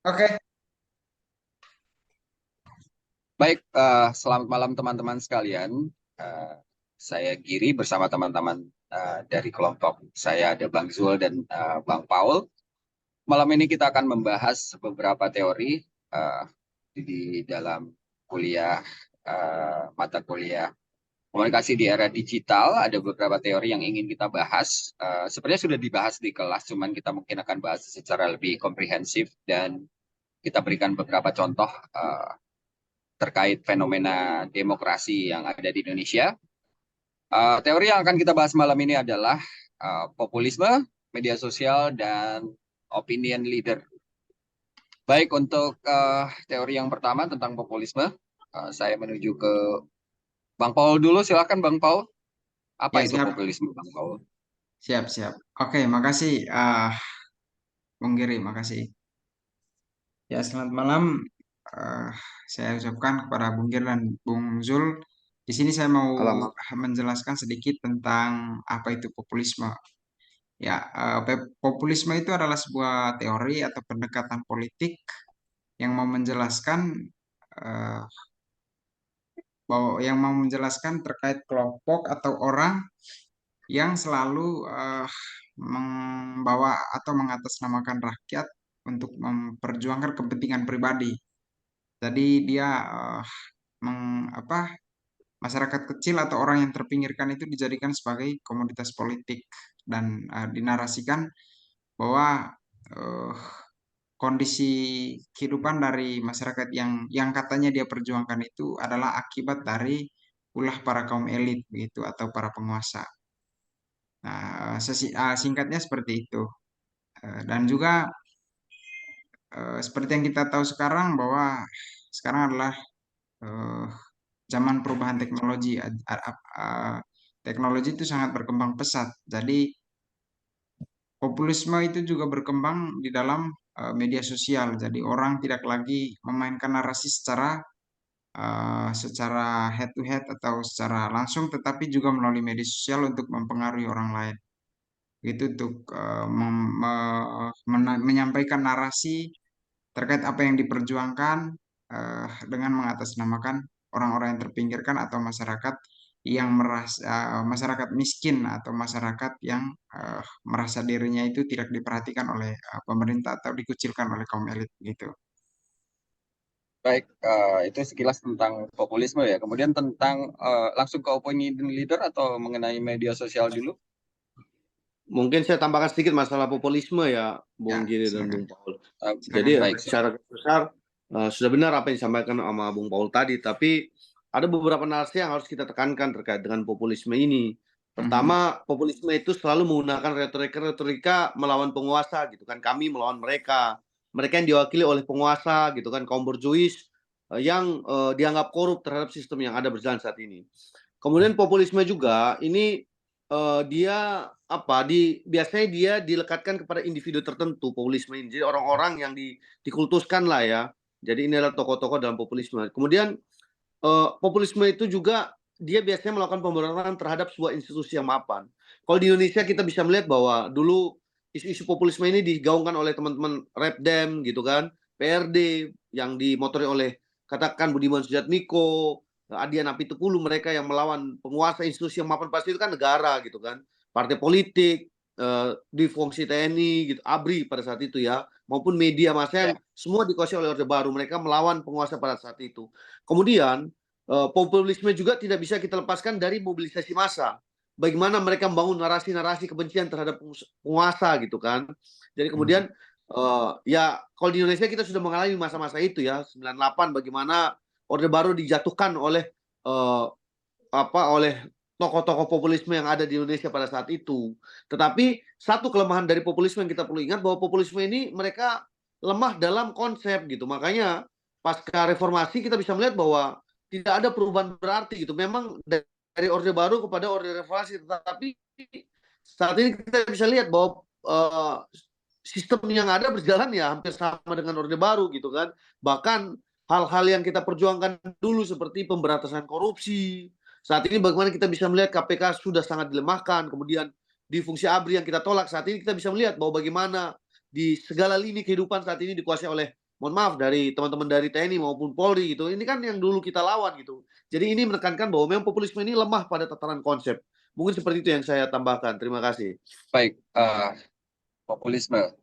Oke. Baik, selamat malam teman-teman sekalian. Eh, saya Giri bersama teman-teman dari kelompok saya ada Bang Zul dan Bang Paul. Malam ini kita akan membahas beberapa teori eh, di dalam kuliah mata kuliah komunikasi di era digital. Ada beberapa teori yang ingin kita bahas. Sebenarnya sudah dibahas di kelas, cuman kita mungkin akan bahas secara lebih komprehensif dan kita berikan beberapa contoh terkait fenomena demokrasi yang ada di Indonesia. Teori yang akan kita bahas malam ini adalah populisme, media sosial, dan opinion leader. Baik, untuk teori yang pertama tentang populisme, saya menuju ke Bang Paul dulu. Silakan Bang Paul. Apa Ya, itu siap. populisme, Bang Paul? Siap, siap. Oke, makasih, Bung Giri, makasih. Ya, selamat malam. eh, saya ucapkan kepada Bung Giri dan Bung Zul. Di sini saya mau Alamak. menjelaskan sedikit tentang apa itu populisme. Ya, populisme itu adalah sebuah teori atau pendekatan politik yang mau menjelaskan eh, yang mau menjelaskan terkait kelompok atau orang yang selalu membawa atau mengatasnamakan rakyat untuk memperjuangkan kepentingan pribadi. Jadi dia masyarakat kecil atau orang yang terpinggirkan itu dijadikan sebagai komoditas politik dan dinarasikan bahwa eh, kondisi kehidupan dari masyarakat yang katanya dia perjuangkan itu adalah akibat dari ulah para kaum elit begitu atau para penguasa. Nah, singkatnya seperti itu. Dan juga seperti yang kita tahu sekarang bahwa sekarang adalah eh, zaman perubahan teknologi. Teknologi itu sangat berkembang pesat. Jadi populisme itu juga berkembang di dalam media sosial. Jadi orang tidak lagi memainkan narasi secara head to head atau secara langsung, tetapi juga melalui media sosial untuk mempengaruhi orang lain. Itu untuk menyampaikan narasi terkait apa yang diperjuangkan dengan mengatasnamakan orang-orang yang terpinggirkan atau masyarakat yang merasa masyarakat miskin atau masyarakat yang merasa dirinya itu tidak diperhatikan oleh pemerintah atau dikucilkan oleh kaum elit gitu. Baik, itu sekilas tentang populisme ya. Kemudian tentang langsung ke opinion leader atau mengenai media sosial dulu. Mungkin saya tambahkan sedikit masalah populisme ya, Ya, Bung Giri dan silakan. Bung Paul. Silakan Jadi Bung. Baik, secara besar sudah benar apa yang disampaikan sama Bung Paul tadi, tapi ada beberapa narasi yang harus kita tekankan terkait dengan populisme ini. Mhm. Pertama, populisme itu selalu menggunakan retorika-retorika melawan penguasa gitu kan. Kami melawan mereka. Mereka yang diwakili oleh penguasa gitu kan, kaum borjuis yang dianggap korup terhadap sistem yang ada berjalan saat ini. Kemudian populisme juga ini dia biasanya dia dilekatkan kepada individu tertentu populisme ini. Jadi orang-orang yang dikultuskan lah ya. Jadi ini adalah tokoh-tokoh dalam populisme. Kemudian populisme itu juga dia biasanya melakukan pemberontakan terhadap sebuah institusi yang mapan. Kalau di Indonesia kita bisa melihat bahwa dulu isu-isu populisme ini digaungkan oleh teman-teman Repdem gitu kan, PRD yang dimotori oleh katakan Budiman Sujatmiko, Adian Apitupulu, mereka yang melawan penguasa institusi yang mapan pasti itu kan negara gitu kan, partai politik, di fungsi TNI gitu, ABRI pada saat itu ya, maupun media massa yang ya. semua dikuasai oleh Orde Baru, mereka melawan penguasa pada saat itu. Kemudian populisme juga tidak bisa kita lepaskan dari mobilisasi massa. Bagaimana mereka membangun narasi-narasi kebencian terhadap penguasa gitu kan. Jadi Mhm. kemudian ya kalau di Indonesia kita sudah mengalami masa-masa itu ya, 98 bagaimana Orde Baru dijatuhkan oleh uh, oleh tokoh-tokoh populisme yang ada di Indonesia pada saat itu. Tetapi satu kelemahan dari populisme yang kita perlu ingat bahwa populisme ini mereka lemah dalam konsep gitu. Makanya pasca reformasi kita bisa melihat bahwa tidak ada perubahan berarti gitu. Memang dari Orde Baru kepada Orde Reformasi, tetapi saat ini kita bisa lihat bahwa sistem yang ada berjalan ya hampir sama dengan Orde Baru gitu kan. Bahkan hal-hal yang kita perjuangkan dulu seperti pemberantasan korupsi. Saat ini bagaimana kita bisa melihat KPK sudah sangat dilemahkan. Kemudian di fungsi ABRI yang kita tolak saat ini kita bisa melihat bahwa bagaimana di segala lini kehidupan saat ini dikuasai oleh mohon maaf, dari teman-teman dari TNI maupun Polri gitu. Ini kan yang dulu kita lawan gitu. Jadi ini menekankan bahwa memang populisme ini lemah pada tataran konsep. Mungkin seperti itu yang saya tambahkan. Terima kasih. Baik, populisme.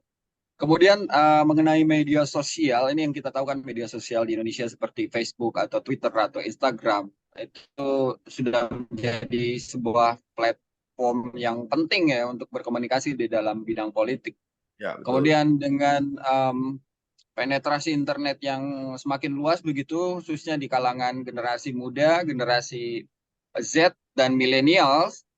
Kemudian mengenai media sosial, ini yang kita tahu kan media sosial di Indonesia seperti Facebook atau Twitter atau Instagram itu sudah menjadi sebuah platform yang penting ya untuk berkomunikasi di dalam bidang politik. Ya, betul. Kemudian dengan penetrasi internet yang semakin luas begitu, khususnya di kalangan generasi muda, generasi Z dan millennials,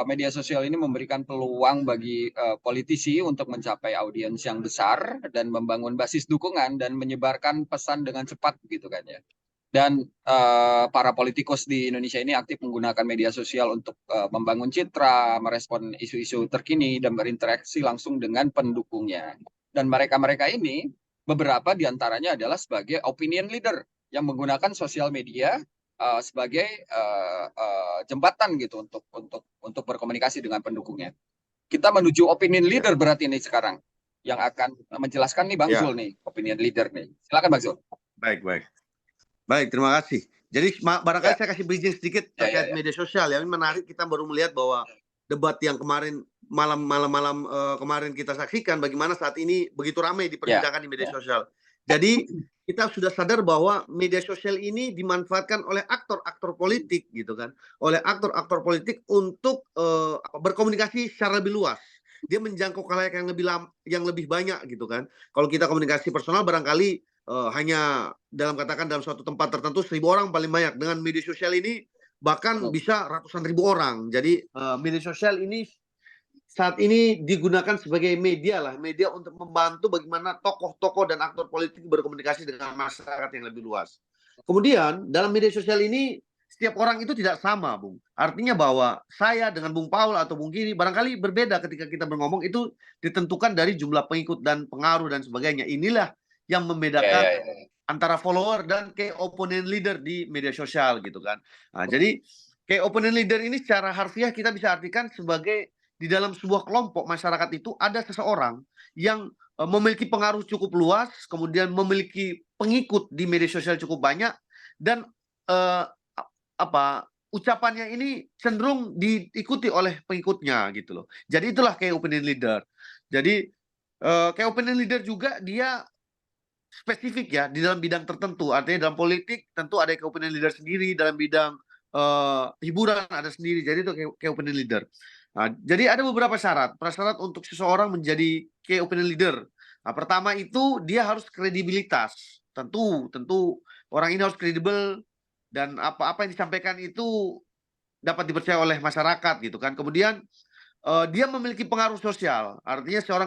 media sosial ini memberikan peluang bagi politisi untuk mencapai audiens yang besar dan membangun basis dukungan dan menyebarkan pesan dengan cepat gitu kan ya. Dan para politikus di Indonesia ini aktif menggunakan media sosial untuk membangun citra, merespon isu-isu terkini dan berinteraksi langsung dengan pendukungnya. Dan mereka-mereka ini beberapa diantaranya adalah sebagai opinion leader yang menggunakan sosial media sebagai jembatan gitu untuk berkomunikasi dengan pendukungnya. Kita menuju opinion leader berarti ini sekarang yang akan menjelaskan nih Bang Ya. Zul nih, opinion leader nih. Silakan Bang Zul. Baik, terima kasih. Jadi barangkali Ya. saya kasih bridging sedikit terkait media sosial ya. Ini menarik, kita baru melihat bahwa debat yang kemarin malam kemarin kita saksikan bagaimana saat ini begitu ramai diperbincangkan di media sosial. Jadi kita sudah sadar bahwa media sosial ini dimanfaatkan oleh aktor-aktor politik gitu kan, oleh aktor-aktor politik untuk berkomunikasi secara lebih luas. Dia menjangkau khalayak yang lebih banyak gitu kan. Kalau kita komunikasi personal barangkali hanya dalam suatu tempat tertentu 1.000 orang paling banyak. Dengan media sosial ini bahkan bisa ratusan ribu orang. Jadi media sosial ini saat ini digunakan sebagai media untuk membantu bagaimana tokoh-tokoh dan aktor politik berkomunikasi dengan masyarakat yang lebih luas. Kemudian dalam media sosial ini setiap orang itu tidak sama, Bung. Artinya bahwa saya dengan Bung Paul atau Bung Giri barangkali berbeda ketika kita berngomong, itu ditentukan dari jumlah pengikut dan pengaruh dan sebagainya. Inilah yang membedakan antara follower dan key opinion leader di media sosial gitu kan. Nah, jadi key opinion leader ini secara harfiah kita bisa artikan sebagai di dalam sebuah kelompok masyarakat itu ada seseorang yang memiliki pengaruh cukup luas, kemudian memiliki pengikut di media sosial cukup banyak, dan ucapannya ini cenderung diikuti oleh pengikutnya gitu loh. Jadi itulah key opinion leader. Jadi key opinion leader juga dia spesifik ya di dalam bidang tertentu. Artinya dalam politik tentu ada key opinion leader sendiri, dalam bidang hiburan ada sendiri. Jadi itu key opinion leader. Nah, jadi ada beberapa prasyarat untuk seseorang menjadi key opinion leader. Nah, pertama itu dia harus kredibilitas. Tentu orang ini harus kredibel dan apa-apa yang disampaikan itu dapat dipercaya oleh masyarakat gitu kan. Kemudian dia memiliki pengaruh sosial. Artinya seorang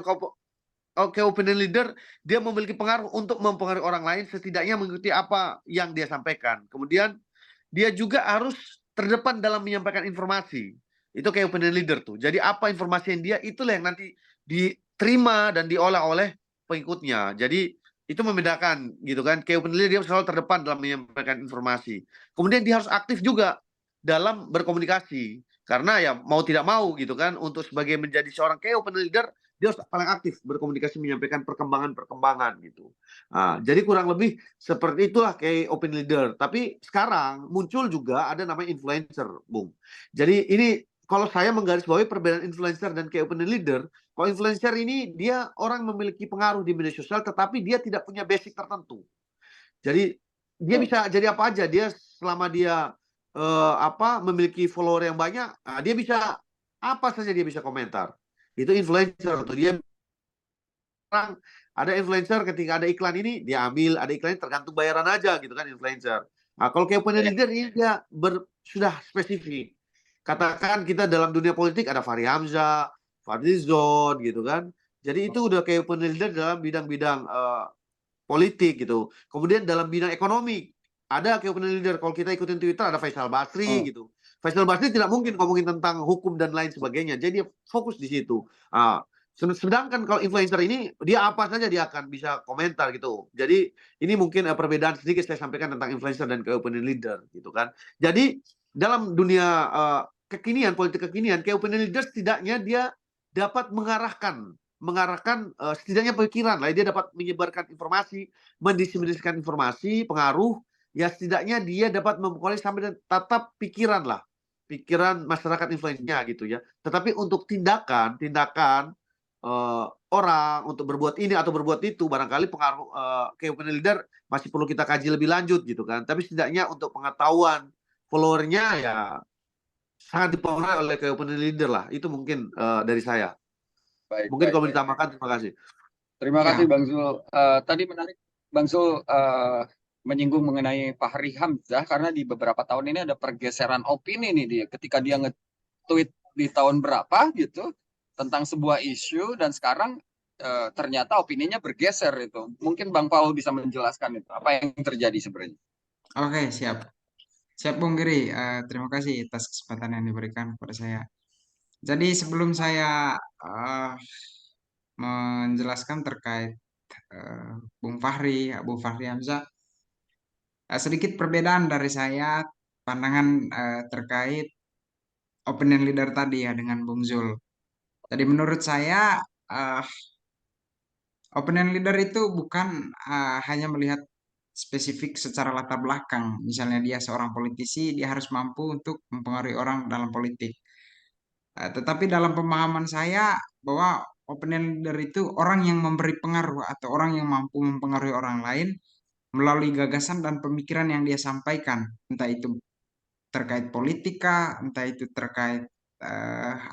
key opinion leader dia memiliki pengaruh untuk mempengaruhi orang lain, setidaknya mengikuti apa yang dia sampaikan. Kemudian dia juga harus terdepan dalam menyampaikan informasi. Itu key opinion leader tuh. Jadi apa informasi yang dia, itulah yang nanti diterima dan diolah oleh pengikutnya. Jadi itu membedakan gitu kan. Key opinion leader dia selalu terdepan dalam menyampaikan informasi. Kemudian dia harus aktif juga dalam berkomunikasi. Karena ya mau tidak mau gitu kan, untuk sebagai menjadi seorang key opinion leader dia harus paling aktif berkomunikasi, menyampaikan perkembangan gitu. Nah, jadi kurang lebih seperti itulah kayak opinion leader. Tapi sekarang muncul juga ada namanya influencer, Bung. Jadi ini kalau saya menggarisbawahi perbedaan influencer dan key opinion leader, kalau influencer ini dia orang memiliki pengaruh di media sosial tetapi dia tidak punya basic tertentu. Jadi dia bisa jadi apa aja, dia selama dia memiliki follower yang banyak, dia bisa apa saja dia bisa komentar. Itu influencer tuh. Dia ada influencer ketika ada iklan ini dia ambil, ada iklan tergantung bayaran aja gitu kan influencer. Nah, kalau key opinion leader ini dia sudah spesifik. Katakan kita dalam dunia politik ada Fahri Hamzah, Fadlizon gitu kan. Jadi itu udah key opinion leader dalam bidang-bidang politik gitu. Kemudian dalam bidang ekonomi ada key opinion leader. Kalau kita ikutin Twitter ada Faisal Basri gitu. Faisal Basri tidak mungkin ngomongin tentang hukum dan lain sebagainya. Jadi dia fokus di situ. Sedangkan kalau influencer ini dia apa saja dia akan bisa komentar gitu. Jadi ini mungkin perbedaan sedikit saya sampaikan tentang influencer dan key opinion leader gitu kan. Jadi dalam dunia politik kekinian, key opinion leader setidaknya dia dapat mengarahkan mengarahkan setidaknya pikiran lah, dia dapat menyebarkan informasi, mendiseminasikan informasi, pengaruh, ya setidaknya dia dapat mempengaruhi sampai dan tatap pikiran lah, pikiran masyarakat influennya gitu ya. Tetapi untuk tindakan orang untuk berbuat ini atau berbuat itu, barangkali pengaruh key opinion leader masih perlu kita kaji lebih lanjut gitu kan. Tapi setidaknya untuk pengetahuan followernya ya sangat dipengaruhi oleh key opinion leader lah. Itu mungkin dari saya. Baik, Mungkin baik. kalau ditambahkan, terima kasih. Terima kasih Ya, Bang Zul. Tadi menarik Bang Zul menyinggung mengenai Fahri Hamzah karena di beberapa tahun ini ada pergeseran opini nih dia ketika dia nge-tweet di tahun berapa gitu tentang sebuah isu dan sekarang ternyata opininya bergeser itu. Mungkin Bang Paul bisa menjelaskan itu apa yang terjadi sebenarnya. oke, siap. Siap, Bung Giri. Terima kasih atas kesempatan yang diberikan kepada saya. Jadi sebelum saya eh, menjelaskan terkait eh, Bung Fahri, Abu Fahri Hamzah, sedikit perbedaan dari saya pandangan terkait opinion leader tadi ya dengan Bung Zul. Jadi menurut saya eh, opinion leader itu bukan hanya melihat spesifik secara latar belakang. Misalnya dia seorang politisi, dia harus mampu untuk mempengaruhi orang dalam politik. Tetapi dalam pemahaman saya bahwa opinion leader itu orang yang memberi pengaruh atau orang yang mampu mempengaruhi orang lain melalui gagasan dan pemikiran yang dia sampaikan, entah itu terkait politika, entah itu terkait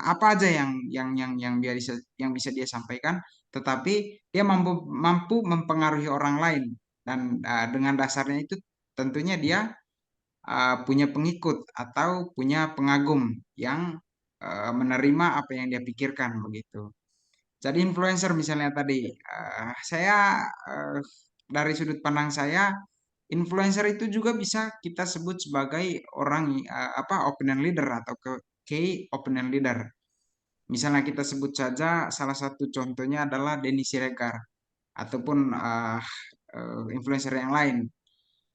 apa aja yang bisa dia sampaikan, tetapi dia mampu mempengaruhi orang lain dan dengan dasarnya itu tentunya dia punya pengikut atau punya pengagum yang menerima apa yang dia pikirkan begitu. Jadi influencer misalnya tadi, saya eh, dari sudut pandang saya, influencer itu juga bisa kita sebut sebagai orang apa opinion leader atau key opinion leader. Misalnya kita sebut saja salah satu contohnya adalah Denny Siregar ataupun influencer yang lain.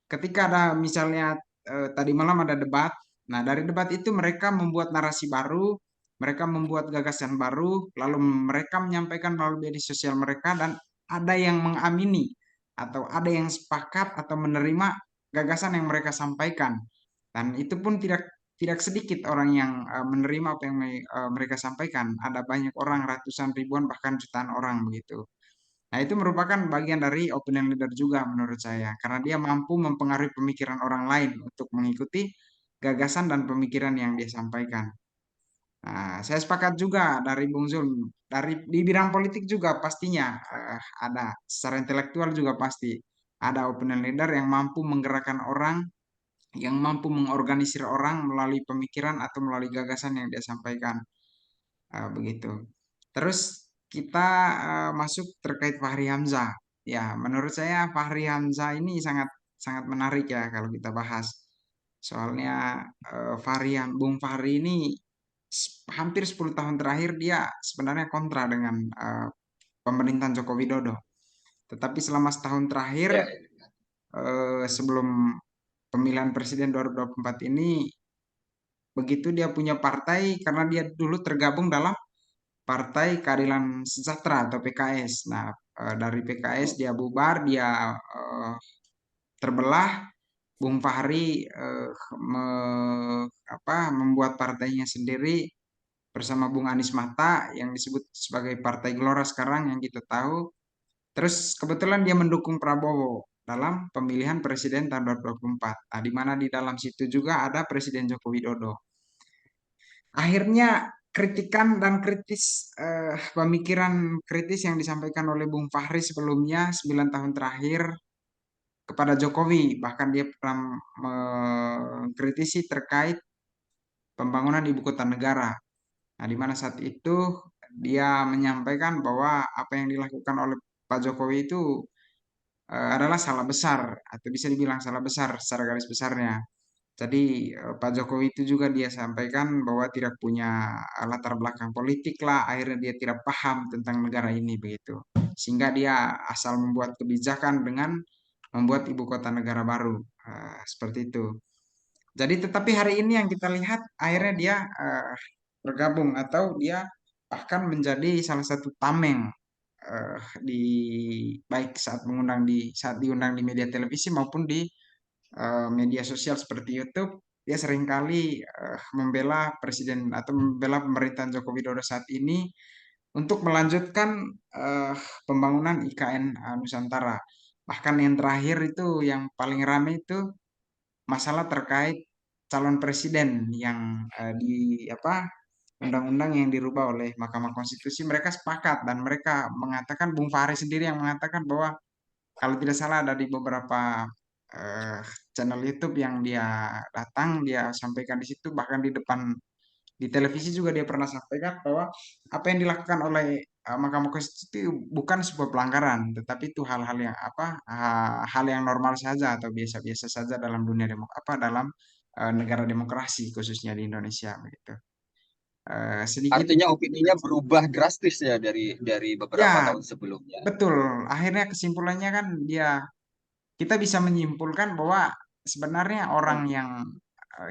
Ketika ada misalnya tadi malam ada debat, nah dari debat itu mereka membuat narasi baru, mereka membuat gagasan baru, lalu mereka menyampaikan melalui media sosial mereka dan ada yang mengamini atau ada yang sepakat atau menerima gagasan yang mereka sampaikan. Dan itu pun tidak sedikit orang yang menerima apa yang mereka sampaikan. Ada banyak orang, ratusan ribuan bahkan jutaan orang begitu. Nah, itu merupakan bagian dari opinion leader juga menurut saya, karena dia mampu mempengaruhi pemikiran orang lain untuk mengikuti gagasan dan pemikiran yang dia sampaikan. Nah, saya sepakat juga dari Bung Zul, dari di bidang politik juga pastinya ada, secara intelektual juga pasti ada opinion leader yang mampu menggerakkan orang, yang mampu mengorganisir orang melalui pemikiran atau melalui gagasan yang dia sampaikan. Begitu. Terus kita masuk terkait Fahri Hamzah. Ya, menurut saya Fahri Hamzah ini sangat sangat menarik ya kalau kita bahas. Soalnya Bung Fahri ini hampir 10 tahun terakhir dia sebenarnya kontra dengan pemerintahan Joko Widodo. Tetapi selama setahun terakhir Ya, sebelum pemilihan presiden 2024 ini begitu dia punya partai karena dia dulu tergabung dalam Partai Keadilan Sejahtera atau PKS. Nah, dari PKS dia bubar, dia terbelah. Bung Fahri membuat partainya sendiri bersama Bung Anies Mata yang disebut sebagai Partai Gelora sekarang yang kita tahu. Terus kebetulan dia mendukung Prabowo dalam pemilihan presiden tahun 2024. Nah, di mana di dalam situ juga ada Presiden Joko Widodo. Akhirnya kritikan dan pemikiran kritis yang disampaikan oleh Bung Fahri sebelumnya 9 tahun terakhir kepada Jokowi, bahkan dia pernah mengkritisi terkait pembangunan ibu kota negara. Nah, di mana saat itu dia menyampaikan bahwa apa yang dilakukan oleh Pak Jokowi itu adalah salah besar atau bisa dibilang salah besar secara garis besarnya. Jadi Pak Jokowi itu juga dia sampaikan bahwa tidak punya latar belakang politik lah, akhirnya dia tidak paham tentang negara ini begitu. Sehingga dia asal membuat kebijakan dengan membuat ibu kota negara baru. Seperti itu. Jadi tetapi hari ini yang kita lihat akhirnya dia bergabung atau dia bahkan menjadi salah satu tameng di baik saat diundang di media televisi maupun di media sosial seperti YouTube, dia seringkali membela presiden atau membela pemerintahan Joko Widodo saat ini untuk melanjutkan pembangunan IKN Nusantara. Bahkan yang terakhir itu yang paling ramai itu masalah terkait calon presiden yang di apa undang-undang yang dirubah oleh Mahkamah Konstitusi. Mereka sepakat dan mereka mengatakan, Bung Fahri sendiri yang mengatakan bahwa kalau tidak salah ada di beberapa eh, channel YouTube yang dia sampaikan di situ, bahkan di depan di televisi juga dia pernah sampaikan bahwa apa yang dilakukan oleh Mahkamah Konstitusi itu bukan sebuah pelanggaran, tetapi itu hal-hal yang hal yang normal saja atau biasa-biasa saja dalam dunia dalam negara demokrasi khususnya di Indonesia begitu. Sedikit Artinya opininya berubah drastis ya dari beberapa ya tahun sebelumnya. betul. Akhirnya kesimpulannya kan kita bisa menyimpulkan bahwa sebenarnya orang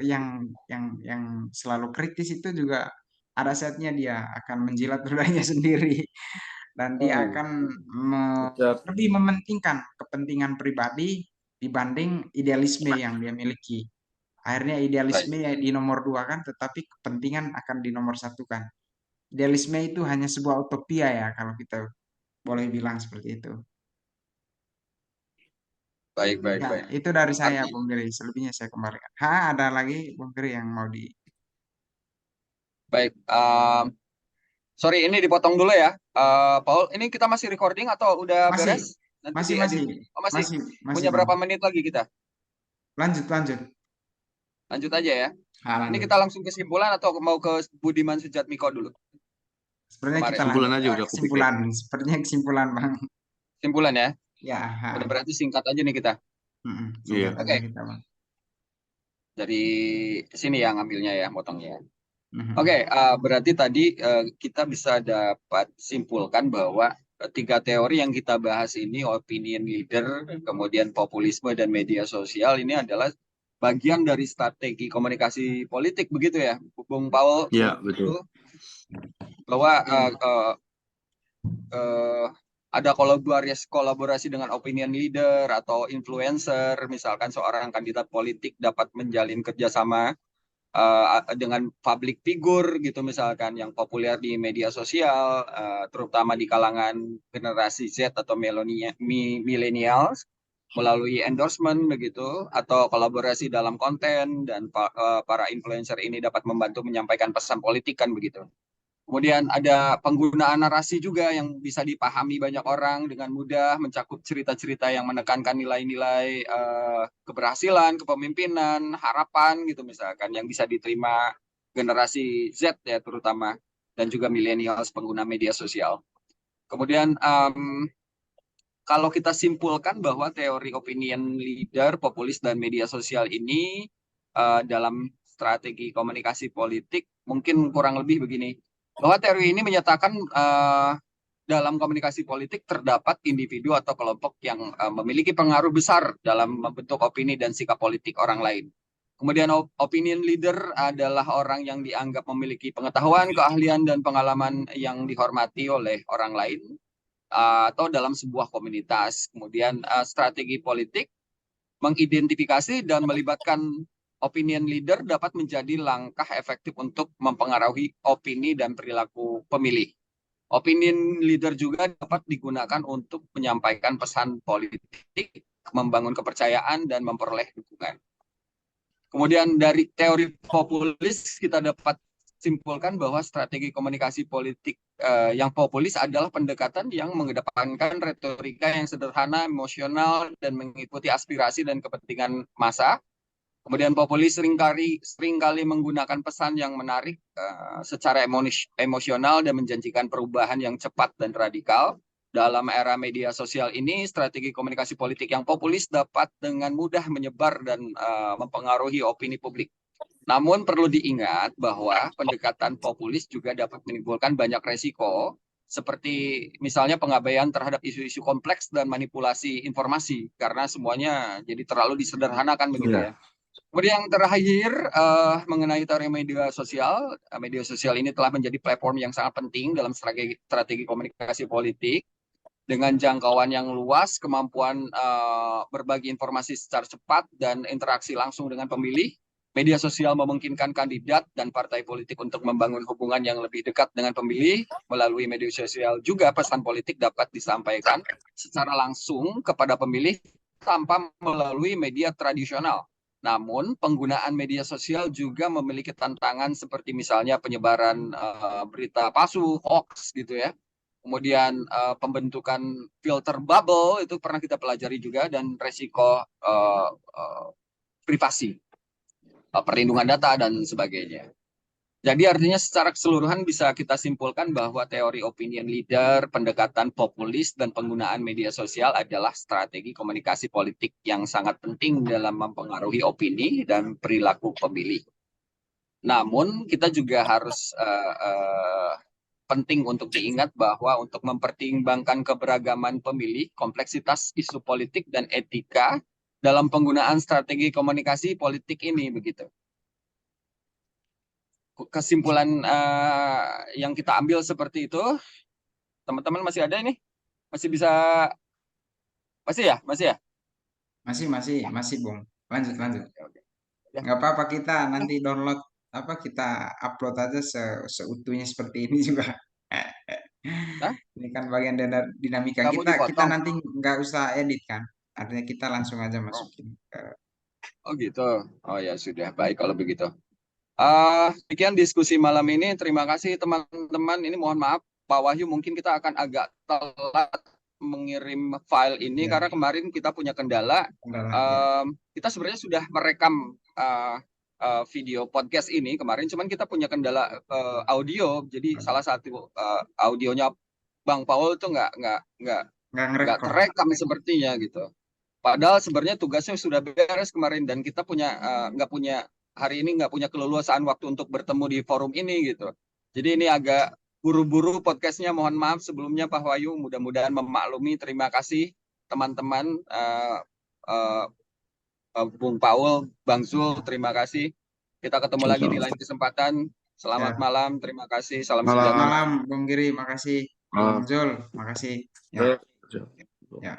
yang selalu kritis itu juga ada saatnya dia akan menjilat ludahnya sendiri dan dia akan Betul. lebih mementingkan kepentingan pribadi dibanding idealisme yang dia miliki. Akhirnya Baik, idealisme ya di nomor dua kan, tetapi kepentingan akan di nomor satu kan. Idealisme itu hanya sebuah utopia ya kalau kita boleh bilang seperti itu. baik, baik, Ya, baik. itu dari saya, Arti, Bung Giri. Selebihnya saya kembalikan. Ada lagi, Bung Giri, yang mau di... baik. Sorry, ini dipotong dulu ya, Paul. Ini kita masih recording atau udah Masih, beres? Nanti masih, diedit. masih, Oh, masih. masih, masih, Punya Bang. berapa menit lagi kita? Lanjut, lanjut. Lanjut aja ya. Ini Lanjut. kita langsung kesimpulan atau mau ke Budiman Sujatmiko dulu Sebenarnya kita kemarin? Kesimpulan lanjut aja udah kupikir. kesimpulan. Sepertinya kesimpulan, Bang. Kesimpulan ya. Ya, Udah berarti singkat aja nih kita. Iya. singkat aja Oke, kita, Bang. dari sini ya ngambilnya ya, motongnya. Mhm. Oke, berarti tadi kita bisa dapat simpulkan bahwa tiga teori yang kita bahas ini, opinion leader, kemudian populisme dan media sosial ini adalah bagian dari strategi komunikasi politik, begitu ya, Bung Paul? Iya, betul. Bahwa Iya. ada kolaborasi dengan opinion leader atau influencer, misalkan seorang kandidat politik dapat menjalin kerjasama dengan public figure gitu misalkan yang populer di media sosial, terutama di kalangan generasi Z atau millennials melalui endorsement begitu atau kolaborasi dalam konten dan para influencer ini dapat membantu menyampaikan pesan politik kan begitu. Kemudian ada penggunaan narasi juga yang bisa dipahami banyak orang dengan mudah, mencakup cerita-cerita yang menekankan nilai-nilai keberhasilan, kepemimpinan, harapan gitu misalkan yang bisa diterima generasi Z ya terutama dan juga millennials pengguna media sosial. Kemudian kalau kita simpulkan bahwa teori opinion leader, populis dan media sosial ini dalam strategi komunikasi politik mungkin kurang lebih begini bahwa teori ini menyatakan dalam komunikasi politik terdapat individu atau kelompok yang memiliki pengaruh besar dalam membentuk opini dan sikap politik orang lain. Kemudian opinion leader adalah orang yang dianggap memiliki pengetahuan, keahlian, dan pengalaman yang dihormati oleh orang lain atau dalam sebuah komunitas. Kemudian strategi politik mengidentifikasi dan melibatkan opinion leader dapat menjadi langkah efektif untuk mempengaruhi opini dan perilaku pemilih. Opinion leader juga dapat digunakan untuk menyampaikan pesan politik, membangun kepercayaan, dan memperoleh dukungan. Kemudian dari teori populis kita dapat simpulkan bahwa strategi komunikasi politik yang populis adalah pendekatan yang mengedepankan retorika yang sederhana, emosional, dan mengikuti aspirasi dan kepentingan massa. Kemudian populis seringkali menggunakan pesan yang menarik secara emosional dan menjanjikan perubahan yang cepat dan radikal. Dalam era media sosial ini, strategi komunikasi politik yang populis dapat dengan mudah menyebar dan mempengaruhi opini publik. Namun perlu diingat bahwa pendekatan populis juga dapat menimbulkan banyak resiko, seperti misalnya pengabaian terhadap isu-isu kompleks dan manipulasi informasi, karena semuanya jadi terlalu disederhanakan begitu ya. Kemudian yang terakhir mengenai teori media sosial ini telah menjadi platform yang sangat penting dalam strategi komunikasi politik. dengan jangkauan yang luas, kemampuan berbagi informasi secara cepat dan interaksi langsung dengan pemilih. Media sosial memungkinkan kandidat dan partai politik untuk membangun hubungan yang lebih dekat dengan pemilih. Melalui media sosial juga pesan politik dapat disampaikan secara langsung kepada pemilih tanpa melalui media tradisional. Namun penggunaan media sosial juga memiliki tantangan seperti misalnya penyebaran berita palsu, hoax gitu ya. Kemudian pembentukan filter bubble itu pernah kita pelajari juga, dan resiko privasi, perlindungan data dan sebagainya. Jadi artinya secara keseluruhan bisa kita simpulkan bahwa teori opinion leader, pendekatan populis, dan penggunaan media sosial adalah strategi komunikasi politik yang sangat penting dalam mempengaruhi opini dan perilaku pemilih. Namun kita juga harus penting untuk diingat bahwa untuk mempertimbangkan keberagaman pemilih, kompleksitas isu politik, dan etika dalam penggunaan strategi komunikasi politik ini begitu. Kesimpulan yang kita ambil seperti itu, teman-teman masih ada ini? Masih bisa? Masih ya? Masih ya? Masih, Bung. Lanjut. Oke. Ya. Nggak apa-apa, kita nanti download kita upload aja seutuhnya seperti ini juga. Hah? Ini kan bagian dari dinamika Nggak mau kita dipotong? nanti nggak usah edit kan. Artinya kita langsung aja masukin ke Oh gitu. Oh ya sudah, baik kalau begitu. Sekian diskusi malam ini. Terima kasih teman-teman. Ini mohon maaf Pak Wahyu, mungkin kita akan agak telat mengirim file ini ya, karena kemarin kita punya kendala. kendala ya. Kita sebenarnya sudah merekam video podcast ini kemarin, cuman kita punya kendala audio. Jadi salah satu audionya Bang Paul itu nggak Nggak ngerekord. terekam sepertinya gitu. Padahal sebenarnya tugasnya sudah beres kemarin, dan kita hari ini nggak punya keleluasaan waktu untuk bertemu di forum ini gitu. Jadi ini agak buru-buru podcastnya, mohon maaf sebelumnya Pak Wahyu, mudah-mudahan memaklumi. Terima kasih teman-teman, Bung Paul, Bang Zul, terima kasih. Kita ketemu lagi di lain kesempatan. Selamat Ya. malam, terima kasih, salam Selamat sejahtera. malam Bung Giri, makasih. Bung Zul, makasih. Ya. Ya. Ya.